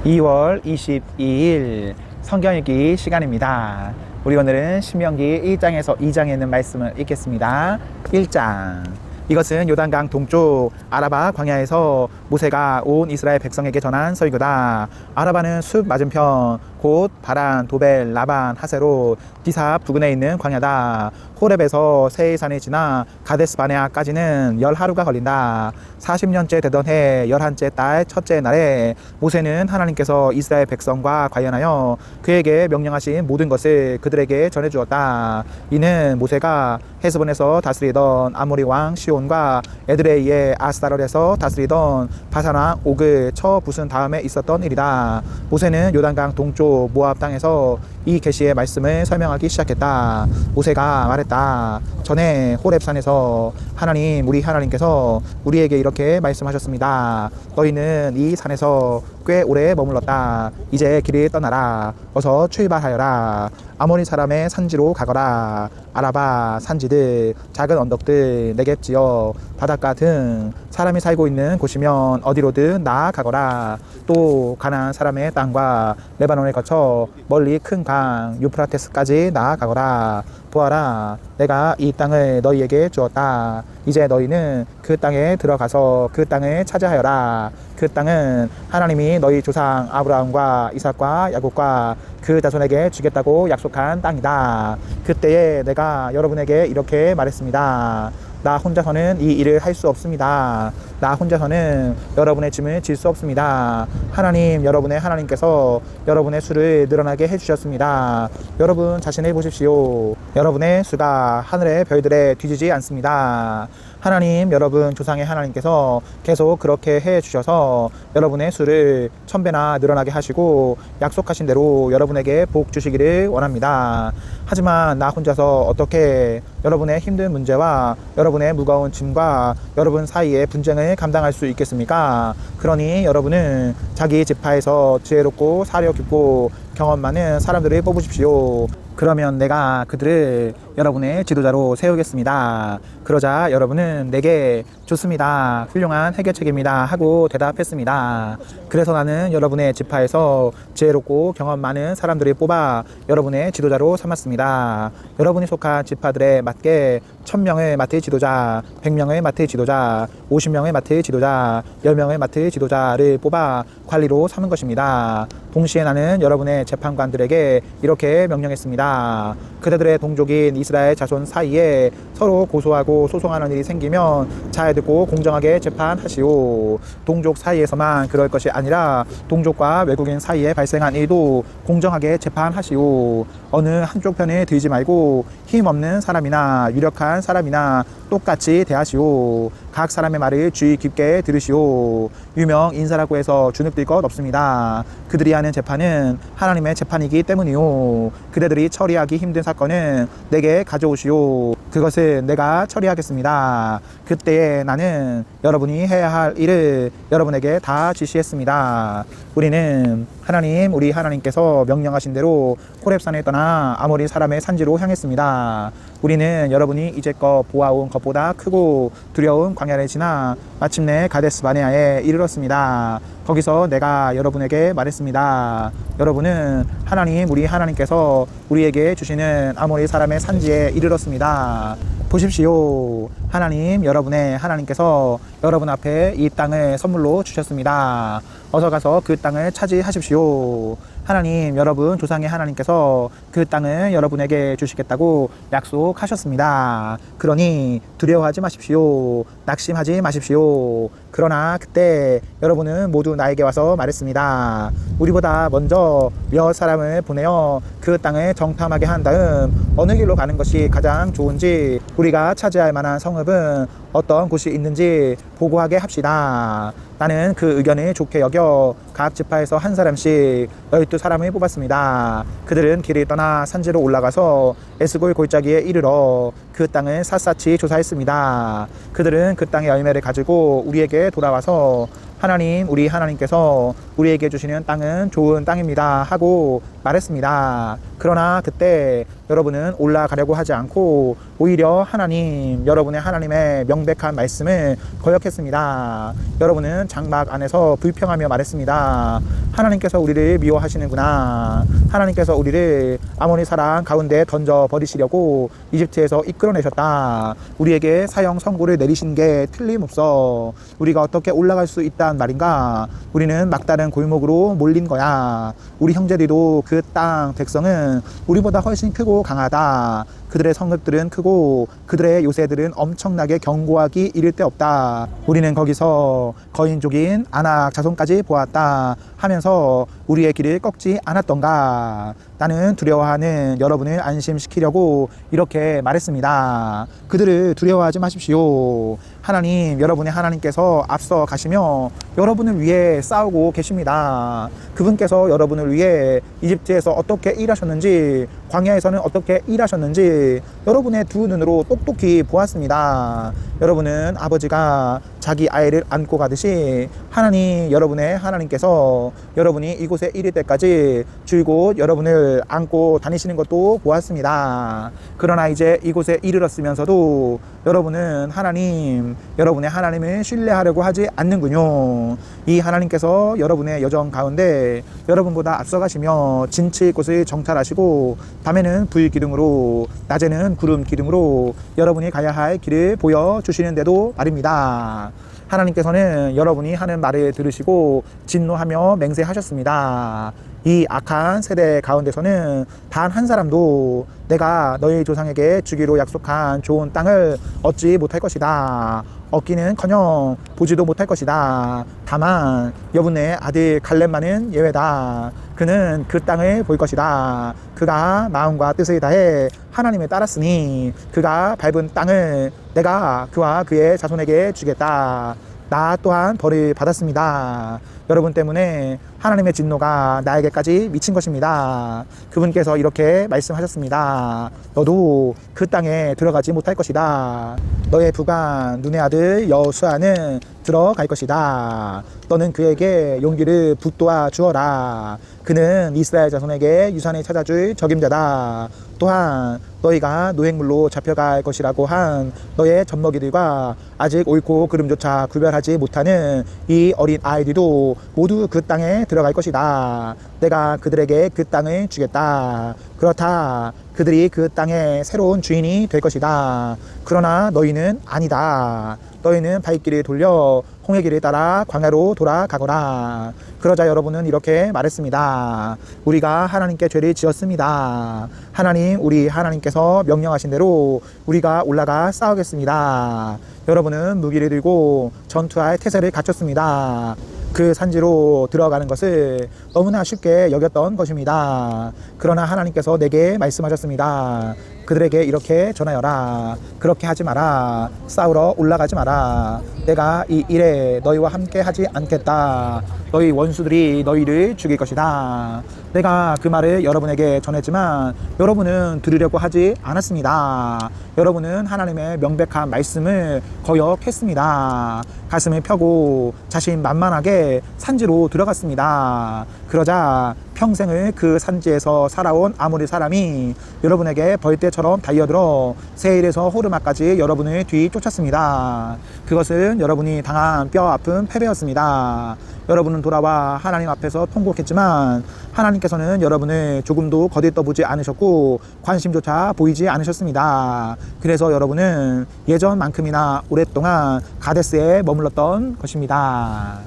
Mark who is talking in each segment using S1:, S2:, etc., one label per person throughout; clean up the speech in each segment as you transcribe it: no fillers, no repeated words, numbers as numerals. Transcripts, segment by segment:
S1: 2월 22일 성경 읽기 시간입니다. 우리 오늘은 신명기 1장에서 2장에 있는 말씀을 읽겠습니다. 1장. 이것은 요단강 동쪽 아라바 광야에서 모세가 온 이스라엘 백성에게 전한 설교다. 아라바는 숲 맞은편 곧 바란, 도벨, 라반, 하세롯, 디사 부근에 있는 광야다. 호렙에서 세이산에 지나 가데스 바네아까지는 10하루가 걸린다. 40년째 되던 해 11째 달 첫째 날에 모세는 하나님께서 이스라엘 백성과 관련하여 그에게 명령하신 모든 것을 그들에게 전해주었다. 이는 모세가 헤스본에서 다스리던 아모리 왕 시온과 에드레이의 아스타롯에서 다스리던 바산 왕 옥을 쳐 부순 다음에 있었던 일이다. 모세는 요단강 동쪽 모압 땅에서 이 계시의 말씀을 설명하기 시작했다. 모세가 말했다. 전에 호렙산에서 하나님, 우리 하나님께서 우리에게 이렇게 말씀하셨습니다. 너희는 이 산에서 꽤 오래 머물렀다. 이제 길을 떠나라. 어서 출발하여라. 아모리 사람의 산지로 가거라. 아라바, 산지들, 작은 언덕들, 네겝 지역, 바닷가 등 사람이 살고 있는 곳이면 어디로든 나아가거라. 또 가나안 사람의 땅과 레바논을 거쳐 멀리 큰 강 유프라테스까지 나아가거라. 보아라, 내가 이 땅을 너희에게 주었다. 이제 너희는 그 땅에 들어가서 그 땅을 차지하여라. 그 땅은 하나님이 너희 조상 아브라함과 이삭과 야곱과 그 자손에게 주겠다고 약속한 땅이다. 그때에 내가 여러분에게 이렇게 말했습니다. 나 혼자서는 이 일을 할 수 없습니다. 나 혼자서는 여러분의 짐을 질 수 없습니다. 하나님, 여러분의 하나님께서 여러분의 수를 늘어나게 해주셨습니다. 여러분 자신을 보십시오. 여러분의 수가 하늘의 별들에 뒤지지 않습니다. 하나님, 여러분 조상의 하나님께서 계속 그렇게 해주셔서 여러분의 수를 1000배나 늘어나게 하시고 약속하신 대로 여러분에게 복 주시기를 원합니다. 하지만 나 혼자서 어떻게 여러분의 힘든 문제와 여러분의 무거운 짐과 여러분 사이의 분쟁을 감당할 수 있겠습니까? 그러니 여러분은 자기 지파에서 지혜롭고 사려 깊고 경험 많은 사람들을 뽑으십시오. 그러면 내가 그들을 여러분의 지도자로 세우겠습니다. 그러자 여러분은 내게 좋습니다. 훌륭한 해결책입니다. 하고 대답했습니다. 그래서 나는 여러분의 지파에서 지혜롭고 경험 많은 사람들을 뽑아 여러분의 지도자로 삼았습니다. 여러분이 속한 지파들에 맞게 1000명을 맡을 지도자, 100명을 맡을 지도자, 50명을 맡을 지도자, 10명을 맡을 지도자를 뽑아 관리로 삼은 것입니다. 동시에 나는 여러분의 재판관들에게 이렇게 명령했습니다. 그대들의 동족인 이스라엘 자손 사이에 서로 고소하고 소송하는 일이 생기면 잘 듣고 공정하게 재판하시오. 동족 사이에서만 그럴 것이 아니라 동족과 외국인 사이에 발생한 일도 공정하게 재판하시오. 어느 한쪽 편에 들지 말고 힘없는 사람이나 유력한 사람이나 똑같이 대하시오. 각 사람의 말을 주의 깊게 들으시오. 유명 인사라고 해서 주눅들 것 없습니다. 그들이 하는 재판은 하나님의 재판이기 때문이요. 그대들이 처리하기 힘든 사건은 내게 가져오시오. 그것을 내가 처리하겠습니다. 그때에 나는 여러분이 해야 할 일을 여러분에게 다 지시했습니다. 우리는 하나님, 우리 하나님께서 명령하신 대로 호렙산에 떠나 아모리 사람의 산지로 향했습니다. 우리는 여러분이 이제껏 보아온 것보다 크고 두려운 광야를 지나 마침내 가데스 바네아에 이르렀습니다. 거기서 내가 여러분에게 말했습니다. 여러분은 하나님, 우리 하나님께서 우리에게 주시는 아모리 사람의 산지에 이르렀습니다. 보십시오. 하나님, 여러분의 하나님께서 여러분 앞에 이 땅을 선물로 주셨습니다. 어서 가서 그 땅을 차지하십시오. 하나님, 여러분 조상의 하나님께서 그 땅을 여러분에게 주시겠다고 약속하셨습니다. 그러니 두려워하지 마십시오. 낙심하지 마십시오. 그러나 그때 여러분은 모두 나에게 와서 말했습니다. 우리보다 먼저 몇 사람을 보내어 그 땅을 정탐하게 한 다음 어느 길로 가는 것이 가장 좋은지, 우리가 차지할 만한 성읍은 어떤 곳이 있는지 보고하게 합시다. 나는 그 의견을 좋게 여겨 각 지파에서 한 사람씩 12사람을 뽑았습니다. 그들은 길을 떠나 산지로 올라가서 에스골 골짜기에 이르러 그 땅을 샅샅이 조사했습니다. 그들은 그 땅의 열매를 가지고 우리에게 돌아와서 하나님, 우리 하나님께서 우리에게 주시는 땅은 좋은 땅입니다 하고 말했습니다. 그러나 그때 여러분은 올라가려고 하지 않고 오히려 하나님, 여러분의 하나님의 명백한 말씀을 거역했습니다. 여러분은 장막 안에서 불평하며 말했습니다. 하나님께서 우리를 미워하시는구나. 하나님께서 우리를 아모리 사람 가운데 던져버리시려고 이집트에서 이끌어내셨다. 우리에게 사형 선고를 내리신 게 틀림없어. 우리가 어떻게 올라갈 수 있단 말인가. 우리는 막다른 골목으로 몰린 거야. 우리 형제들도 그 땅 백성은 우리보다 훨씬 크고 강하다. 그들의 성읍들은 크고 그들의 요새들은 엄청나게 견고하기 이를 데 없다. 우리는 거기서 거인족인 아낙 자손까지 보았다 하면서 우리의 길을 꺾지 않았던가. 나는 두려워하는 여러분을 안심시키려고 이렇게 말했습니다. 그들을 두려워하지 마십시오. 하나님, 여러분의 하나님께서 앞서 가시며 여러분을 위해 싸우고 계십니다. 그분께서 여러분을 위해 이집트에서 어떻게 일하셨는지, 광야에서는 어떻게 일하셨는지 여러분의 두 눈으로 똑똑히 보았습니다. 여러분은 아버지가 자기 아이를 안고 가듯이 하나님, 여러분의 하나님께서 여러분이 이곳에 이를 때까지 줄곧 여러분을 안고 다니시는 것도 보았습니다. 그러나 이제 이곳에 이르렀으면서도 여러분은 하나님, 여러분의 하나님을 신뢰하려고 하지 않는군요. 이 하나님께서 여러분의 여정 가운데 여러분보다 앞서가시며 진칠 곳을 정찰하시고 밤에는 불 기둥으로 낮에는 구름 기둥으로 여러분이 가야 할 길을 보여주시는데도 말입니다. 하나님께서는 여러분이 하는 말을 들으시고 진노하며 맹세하셨습니다. 이 악한 세대 가운데서는 단 한 사람도 내가 너희 조상에게 주기로 약속한 좋은 땅을 얻지 못할 것이다. 얻기는커녕 보지도 못할 것이다. 다만 여분의 아들 갈렙만은 예외다. 그는 그 땅을 볼 것이다. 그가 마음과 뜻을 다해 하나님을 따랐으니 그가 밟은 땅을 내가 그와 그의 자손에게 주겠다. 나 또한 벌을 받았습니다. 여러분 때문에 하나님의 진노가 나에게까지 미친 것입니다. 그분께서 이렇게 말씀하셨습니다. 너도 그 땅에 들어가지 못할 것이다. 너의 부관 눈의 아들 여호수아는 들어갈 것이다. 너는 그에게 용기를 북돋아 주어라. 그는 이스라엘 자손에게 유산을 찾아줄 적임자다. 또한 너희가 노획물로 잡혀갈 것이라고 한 너의 젖먹이들과 아직 옳고 그름조차 구별하지 못하는 이 어린 아이들도 모두 그 땅에 들어갈 것이다. 내가 그들에게 그 땅을 주겠다. 그렇다. 그들이 그 땅의 새로운 주인이 될 것이다. 그러나 너희는 아니다. 너희는 발길을 돌려 홍해 길을 따라 광야로 돌아가거라. 그러자 여러분은 이렇게 말했습니다. 우리가 하나님께 죄를 지었습니다. 하나님, 우리 하나님께서 명령하신 대로 우리가 올라가 싸우겠습니다. 여러분은 무기를 들고 전투할 태세를 갖췄습니다. 그 산지로 들어가는 것을 너무나 쉽게 여겼던 것입니다. 그러나 하나님께서 내게 말씀하셨습니다. 그들에게 이렇게 전하여라. 그렇게 하지 마라. 싸우러 올라가지 마라. 내가 이 일에 너희와 함께 하지 않겠다. 너희 원수들이 너희를 죽일 것이다. 내가 그 말을 여러분에게 전했지만 여러분은 들으려고 하지 않았습니다. 여러분은 하나님의 명백한 말씀을 거역했습니다. 가슴을 펴고 자신만만하게 산지로 들어갔습니다. 그러자 평생을 그 산지에서 살아온 아모리 사람이 여러분에게 벌떼처럼 달려들어 세일에서 호르마까지 여러분을 뒤쫓았습니다. 그것은 여러분이 당한 뼈 아픈 패배였습니다. 여러분은 돌아와 하나님 앞에서 통곡했지만 하나님께서는 여러분을 조금도 거들떠보지 않으셨고 관심조차 보이지 않으셨습니다. 그래서 여러분은 예전만큼이나 오랫동안 가데스에 머물렀던 것입니다.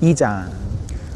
S1: 2장.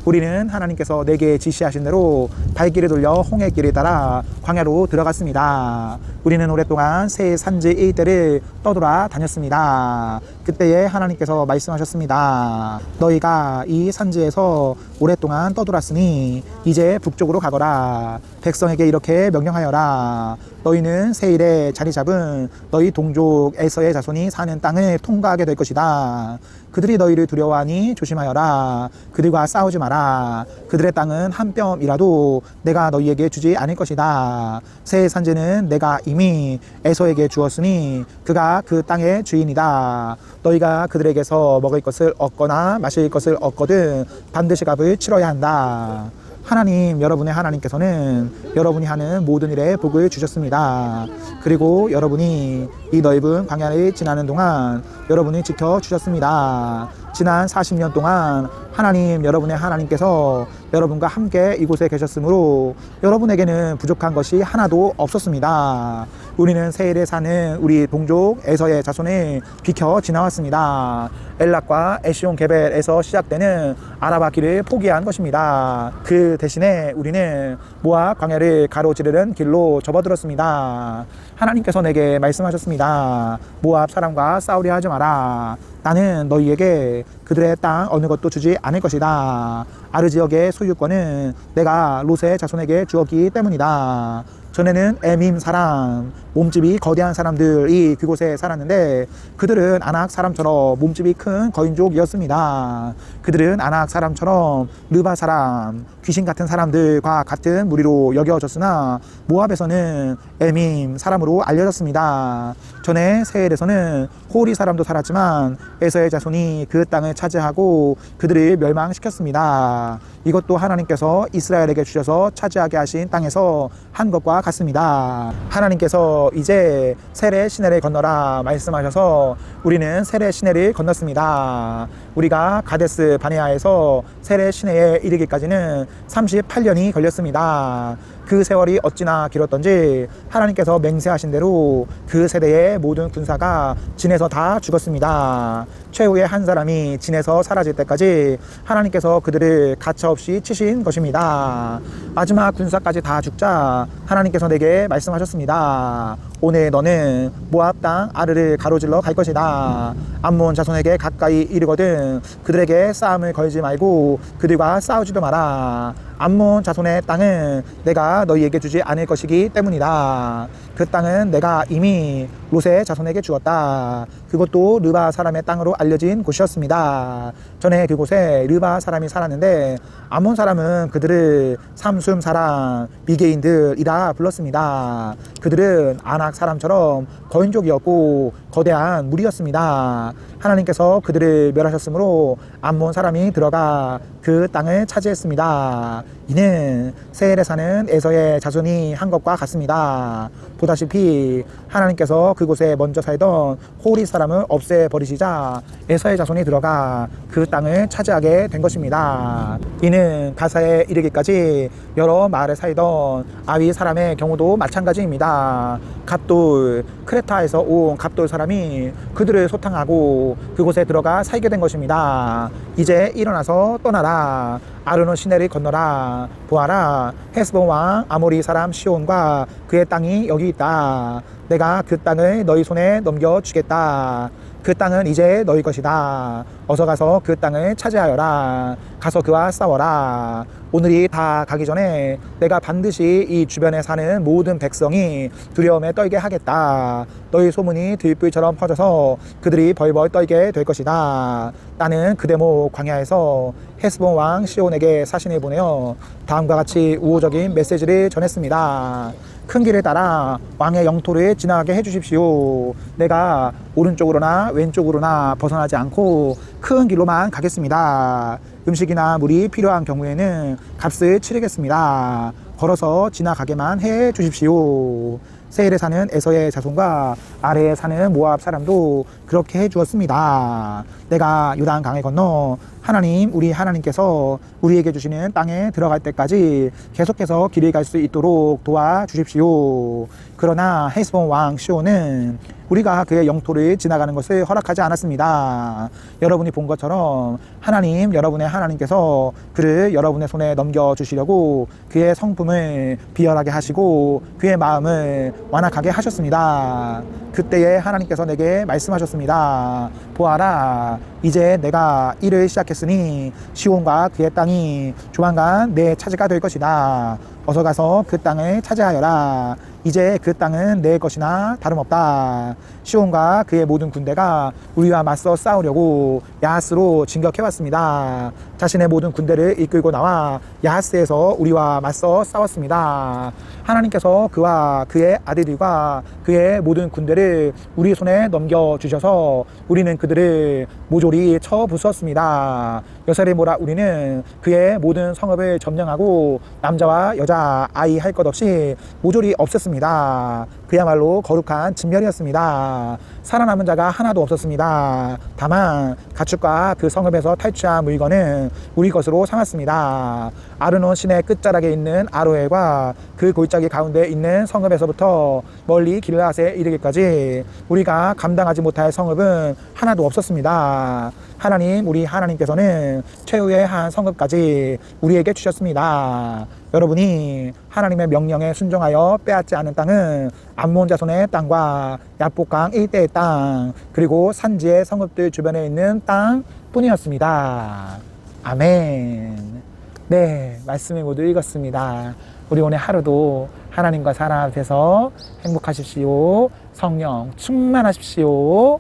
S1: 우리는 하나님께서 내게 지시하신 대로 발길을 돌려 홍해 길을 따라 광야로 들어갔습니다. 우리는 오랫동안 새 산지 일대를 떠돌아 다녔습니다. 그때에 하나님께서 말씀하셨습니다. 너희가 이 산지에서 오랫동안 떠돌았으니 이제 북쪽으로 가거라. 백성에게 이렇게 명령하여라. 너희는 세일에 자리 잡은 너희 동족 에서의 자손이 사는 땅을 통과하게 될 것이다. 그들이 너희를 두려워하니 조심하여라. 그들과 싸우지 마라. 그들의 땅은 한 뼘이라도 내가 너희에게 주지 않을 것이다. 새 산지는 내가 이미 에서에게 주었으니 그가 그 땅의 주인이다. 너희가 그들에게서 먹을 것을 얻거나 마실 것을 얻거든 반드시 값을 치러야 한다. 하나님, 여러분의 하나님께서는 여러분이 하는 모든 일에 복을 주셨습니다. 그리고 여러분이 이 넓은 광야를 지나는 동안 여러분을 지켜주셨습니다. 지난 40년 동안 하나님, 여러분의 하나님께서 여러분과 함께 이곳에 계셨으므로 여러분에게는 부족한 것이 하나도 없었습니다. 우리는 세일에 사는 우리 동족 에서의 자손을 비켜 지나왔습니다. 엘락과 에시온 게벨에서 시작되는 아라바 길을 포기한 것입니다. 그 대신에 우리는 모압 광야를 가로지르는 길로 접어들었습니다. 하나님께서 내게 말씀하셨습니다. 모압 사람과 싸우려 하지 마라. 나는 너희에게 그들의 땅 어느 것도 주지 않을 것이다. 아르 지역의 소유권은 내가 롯의 자손에게 주었기 때문이다. 전에는 에밈 사람, 몸집이 거대한 사람들이 그곳에 살았는데 그들은 아낙 사람처럼 몸집이 큰 거인족이었습니다. 그들은 아낙 사람처럼 르바 사람, 귀신 같은 사람들과 같은 무리로 여겨졌으나 모압에서는 에밈 사람으로 알려졌습니다. 전에 세엘에서는 호리 사람도 살았지만 에서의 자손이 그 땅을 차지하고 그들을 멸망시켰습니다. 이것도 하나님께서 이스라엘에게 주셔서 차지하게 하신 땅에서 한 것과 같습니다. 하나님께서 이제 세례 시내를 건너라 말씀하셔서 우리는 세례 시내를 건넜습니다. 우리가 가데스 바네아에서 세례 시내에 이르기까지는 38년이 걸렸습니다. 그 세월이 어찌나 길었던지 하나님께서 맹세하신 대로 그 세대의 모든 군사가 진에서 다 죽었습니다. 최후의 한 사람이 진에서 사라질 때까지 하나님께서 그들을 가차없이 치신 것입니다. 마지막 군사까지 다 죽자 하나님께서 내게 말씀하셨습니다. 오늘 너는 모압 땅 아르를 가로질러 갈 것이다. 암몬 자손에게 가까이 이르거든 그들에게 싸움을 걸지 말고 그들과 싸우지도 마라. 암몬 자손의 땅은 내가 너희에게 주지 않을 것이기 때문이다. 그 땅은 내가 이미 롯의 자손에게 주었다. 그것도 르바 사람의 땅으로 알려진 곳이었습니다. 전에 그곳에 르바 사람이 살았는데 암몬 사람은 그들을 삼숨 사람, 미개인들이라 불렀습니다. 그들은 아낙 사람처럼 거인족이었고 거대한 무리였습니다. 하나님께서 그들을 멸하셨으므로 암몬 사람이 들어가 그 땅을 차지했습니다. 이는 세엘에 사는 에서의 자손이 한 것과 같습니다. 보다시피 하나님께서 그곳에 먼저 살던 호리 사람을 없애버리시자 에서의 자손이 들어가 그 땅을 차지하게 된 것입니다. 이는 가사에 이르기까지 여러 마을에 살던 아위 사람의 경우도 마찬가지입니다. 갑돌, 크레타에서 온 갑돌 사람이 그들을 소탕하고 그곳에 들어가 살게 된 것입니다. 이제 일어나서 떠나라. 아르논 시내를 건너라. 보아라. 헤스본 왕 아모리 사람 시온과 그의 땅이 여기 있다. 내가 그 땅을 너희 손에 넘겨주겠다. 그 땅은 이제 너희 것이다. 어서 가서 그 땅을 차지하여라. 가서 그와 싸워라. 오늘이 다 가기 전에 내가 반드시 이 주변에 사는 모든 백성이 두려움에 떨게 하겠다. 너희 소문이 들불처럼 퍼져서 그들이 벌벌 떨게 될 것이다. 나는 그 대목 광야에서 헤스본 왕 시온에게 사신을 보내어 다음과 같이 우호적인 메시지를 전했습니다. 큰 길을 따라 왕의 영토를 지나가게 해주십시오. 내가 오른쪽으로나 왼쪽으로나 벗어나지 않고 큰 길로만 가겠습니다. 음식이나 물이 필요한 경우에는 값을 치르겠습니다. 걸어서 지나가게만 해 주십시오. 세일에 사는 에서의 자손과 아래에 사는 모압 사람도 그렇게 해 주었습니다. 내가 요단 강을 건너 하나님, 우리 하나님께서 우리에게 주시는 땅에 들어갈 때까지 계속해서 길을 갈 수 있도록 도와주십시오. 그러나 헤스본 왕 시온은 우리가 그의 영토를 지나가는 것을 허락하지 않았습니다. 여러분이 본 것처럼 하나님, 여러분의 하나님께서 그를 여러분의 손에 넘겨주시려고 그의 성품을 비열하게 하시고 그의 마음을 완악하게 하셨습니다. 그때에 하나님께서 내게 말씀하셨습니다. 보아라, 이제 내가 일을 시작했으니 시온과 그의 땅이 조만간 내 차지가 될 것이다. 어서 가서 그 땅을 차지하여라. 이제 그 땅은 내 것이나 다름없다. 시온과 그의 모든 군대가 우리와 맞서 싸우려고 야하스로 진격해왔습니다. 자신의 모든 군대를 이끌고 나와 야하스에서 우리와 맞서 싸웠습니다. 하나님께서 그와 그의 아들들과 그의 모든 군대를 우리 손에 넘겨주셔서 우리는 그들을 모조리 쳐 부수었습니다. 여세레모라 우리는 그의 모든 성읍을 점령하고 남자와 여자 아이 할 것 없이 모조리 없앴습니다. 그야말로 거룩한 진멸이었습니다. 살아남은 자가 하나도 없었습니다. 다만 가축과 그 성읍에서 탈취한 물건은 우리 것으로 삼았습니다. 아르논 시내 끝자락에 있는 아로엘과 그 골짜기 가운데 있는 성읍에서부터 멀리 길라앗에 이르기까지 우리가 감당하지 못할 성읍은 하나도 없었습니다. 하나님, 우리 하나님께서는 최후의 한 성읍까지 우리에게 주셨습니다. 여러분이 하나님의 명령에 순종하여 빼앗지 않은 땅은 암몬 자손의 땅과 야복강 일대의 땅, 그리고 산지의 성읍들 주변에 있는 땅 뿐이었습니다. 아멘. 네, 말씀을 모두 읽었습니다. 우리 오늘 하루도 하나님과 살아가셔서 행복하십시오. 성령 충만하십시오.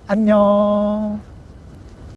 S1: 안녕.